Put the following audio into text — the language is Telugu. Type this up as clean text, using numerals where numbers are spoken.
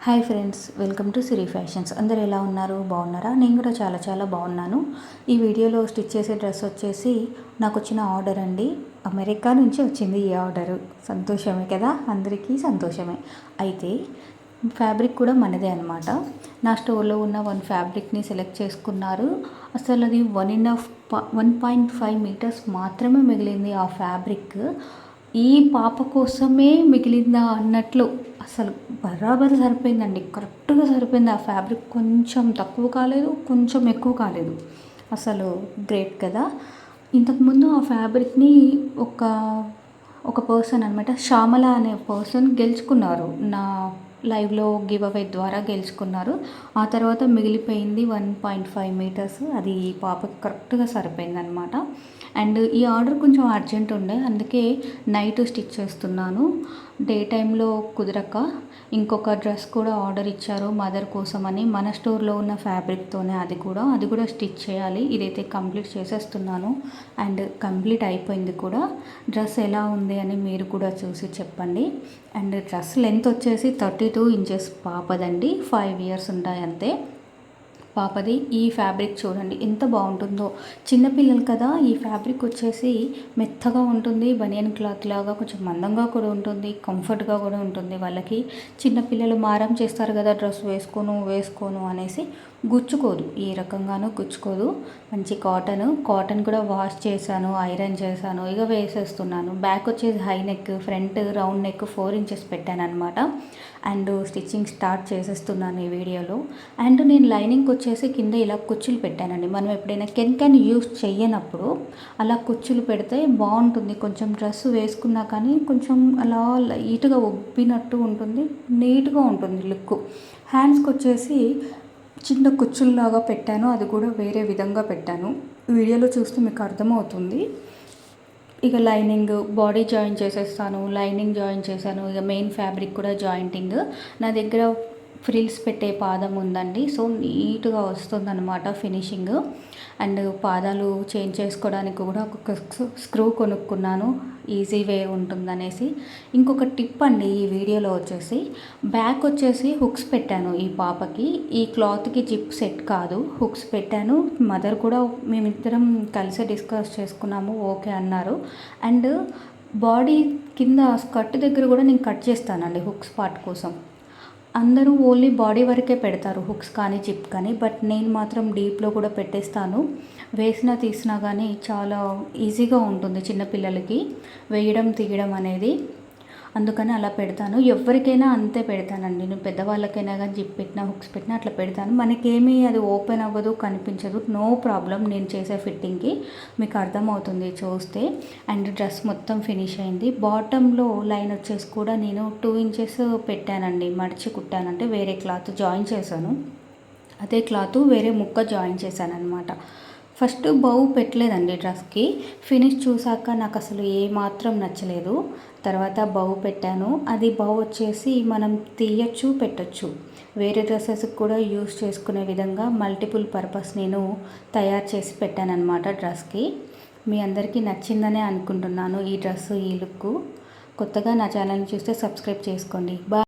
Hi friends, welcome to Siri fashions. అందరు ఎలా ఉన్నారు? బాగున్నారా? నేను కూడా చాలా చాలా బాగున్నాను. ఈ వీడియోలో స్టిచ్ చేసే డ్రెస్ వచ్చేసి నాకు వచ్చిన ఆర్డర్ అండి. అమెరికా నుంచి వచ్చింది ఈ ఆర్డరు. సంతోషమే కదా, అందరికీ సంతోషమే. అయితే ఫ్యాబ్రిక్ కూడా మనదే అనమాట. నా స్టోర్లో ఉన్న వన్ ఫ్యాబ్రిక్ని సెలెక్ట్ చేసుకున్నారు. అసలు అది 1.5 మీటర్స్ మాత్రమే మిగిలింది ఆ ఫ్యాబ్రిక్. ఈ పాప కోసమే మిగిలిందా అన్నట్లు అసలు బరాబర్ సరిపోయిందండి. కరెక్ట్గా సరిపోయింది. ఆ ఫ్యాబ్రిక్ కొంచెం తక్కువ కాలేదు, కొంచెం ఎక్కువ కాలేదు. అసలు గ్రేట్ కదా. ఇంతకుముందు ఆ ఫ్యాబ్రిక్ని ఒక పర్సన్ అనమాట, శ్యామల అనే పర్సన్ గెలుచుకున్నారు. నా లైవ్లో గివ్ అవే ద్వారా గెలుచుకున్నారు. ఆ తర్వాత మిగిలిపోయింది 1.5 మీటర్స్. అది ఈ పాపకి కరెక్ట్గా సరిపోయింది అనమాట. అండ్ ఈ ఆర్డర్ కొంచెం అర్జెంట్ ఉండే, అందుకే నైట్ స్టిచ్ చేస్తున్నాను. డే టైంలో కుదరక ఇంకొక డ్రెస్ కూడా ఆర్డర్ ఇచ్చారు మదర్ కోసమని. మన స్టోర్లో ఉన్న ఫ్యాబ్రిక్తోనే అది కూడా స్టిచ్ చేయాలి. ఇదైతే కంప్లీట్ చేసేస్తున్నాను అండ్ కంప్లీట్ అయిపోయింది కూడా. డ్రెస్ ఎలా ఉంది అని మీరు కూడా చూసి చెప్పండి. అండ్ డ్రెస్ లెంత్ వచ్చేసి 32 ఇంచెస్ పాపదండి. 5 ఇయర్స్ ఉంటాయి అంతే పాపది. ఈ ఫ్యాబ్రిక్ చూడండి ఎంత బాగుంటుందో. చిన్నపిల్లలు కదా, ఈ ఫ్యాబ్రిక్ వచ్చేసి మెత్తగా ఉంటుంది. బనియన్ క్లాత్ లాగా కొంచెం మందంగా కూడా ఉంటుంది, కంఫర్ట్గా కూడా ఉంటుంది వాళ్ళకి. చిన్నపిల్లలు మారం చేస్తారు కదా, డ్రెస్ వేసుకోను అనేసి. గుచ్చుకోదు, ఏ రకంగానూ గుచ్చుకోదు. మంచి కాటన్ కూడా వాష్ చేశాను, ఐరన్ చేశాను, ఇక వేసేస్తున్నాను. బ్యాక్ వచ్చేసి high neck, front round neck 4 inches పెట్టాను అనమాట. అండ్ స్టిచ్చింగ్ స్టార్ట్ చేసేస్తున్నాను ఈ వీడియోలో. అండ్ నేను లైనింగ్కి వచ్చేసి కింద ఇలా కుచ్చులు పెట్టానండి. మనం ఎప్పుడైనా కెన్ యూస్ చెయ్యనప్పుడు అలా కుచ్చులు పెడితే బాగుంటుంది. కొంచెం డ్రెస్ వేసుకున్నా కానీ కొంచెం అలా లైట్గా ఉబ్బినట్టు ఉంటుంది, నీట్గా ఉంటుంది లుక్. హ్యాండ్స్కి వచ్చేసి చిన్న కుచ్చుల్లాగా పెట్టాను, అది కూడా వేరే విధంగా పెట్టాను. వీడియోలో చూస్తే మీకు అర్థమవుతుంది. ఇక లైనింగ్ బాడీ జాయిన్ చేసేస్తాను. లైనింగ్ జాయిన్ చేశాను. ఇక మెయిన్ ఫ్యాబ్రిక్ కూడా జాయింటింగ్. నా దగ్గర ఫ్రిల్స్ పెట్టే పాదం ఉందండి, సో నీట్గా వస్తుందన్నమాట ఫినిషింగ్. అండ్ పాదాలు చేంజ్ చేసుకోవడానికి కూడా ఒక స్క్రూ కొనుక్కున్నాను, ఈజీ వే ఉంటుందనేసి. ఇంకొక టిప్ అండి ఈ వీడియోలో వచ్చేసి, బ్యాక్ వచ్చేసి హుక్స్ పెట్టాను ఈ పాపకి. ఈ క్లాత్కి జిప్ సెట్ కాదు, హుక్స్ పెట్టాను. మదర్ కూడా మేమిద్దరం కలిసి డిస్కస్ చేసుకున్నాము, ఓకే అన్నారు. అండ్ బాడీ కింద స్కర్ట్ దగ్గర కూడా నేను కట్ చేస్తానండి హుక్స్ పార్ట్ కోసం. అందరూ ఓన్లీ బాడీ వరకే పెడతారు హుక్స్ కానీ జిప్ కానీ, బట్ నేను మాత్రం డీప్లో కూడా పెట్టేస్తాను. వేసినా తీసినా కానీ చాలా ఈజీగా ఉంటుంది చిన్నపిల్లలకి వేయడం తీయడం అనేది. అందుకని అలా పెడతాను. ఎవరికైనా అంతే పెడతానండి. నేను పెద్దవాళ్ళకైనా కానీ జిప్ పెట్టినా హుక్స్ పెట్టినా అట్లా పెడతాను. మనకేమీ అది ఓపెన్ అవ్వదు, కనిపించదు, నో ప్రాబ్లం. నేను చేసే ఫిట్టింగ్కి మీకు అర్థమవుతుంది చూస్తే. అండ్ డ్రెస్ మొత్తం ఫినిష్ అయింది. బాటంలో లైన్ వచ్చేసి కూడా నేను 2 ఇంచెస్ పెట్టానండి, మడిచి కుట్టానంటే వేరే క్లాత్ జాయిన్ చేశాను. అదే క్లాత్ వేరే ముక్క జాయిన్ చేశాను అనమాట. ఫస్ట్ బౌ పెట్టలేదండి డ్రెస్కి. ఫినిష్ చూసాక నాకు అసలు ఏమాత్రం నచ్చలేదు. తర్వాత బౌ పెట్టాను. అది బౌ వచ్చేసి మనం తీయచ్చు, పెట్టచ్చు. వేరే డ్రెస్సెస్కి కూడా యూస్ చేసుకునే విధంగా మల్టిపుల్ పర్పస్ నేను తయారు చేసి పెట్టాను అనమాట డ్రెస్కి. మీ అందరికీ నచ్చిందనే అనుకుంటున్నాను ఈ డ్రెస్, ఈ లుక్. కొత్తగా నా ఛానల్ని చూస్తే సబ్స్క్రైబ్ చేసుకోండి. బాయ్.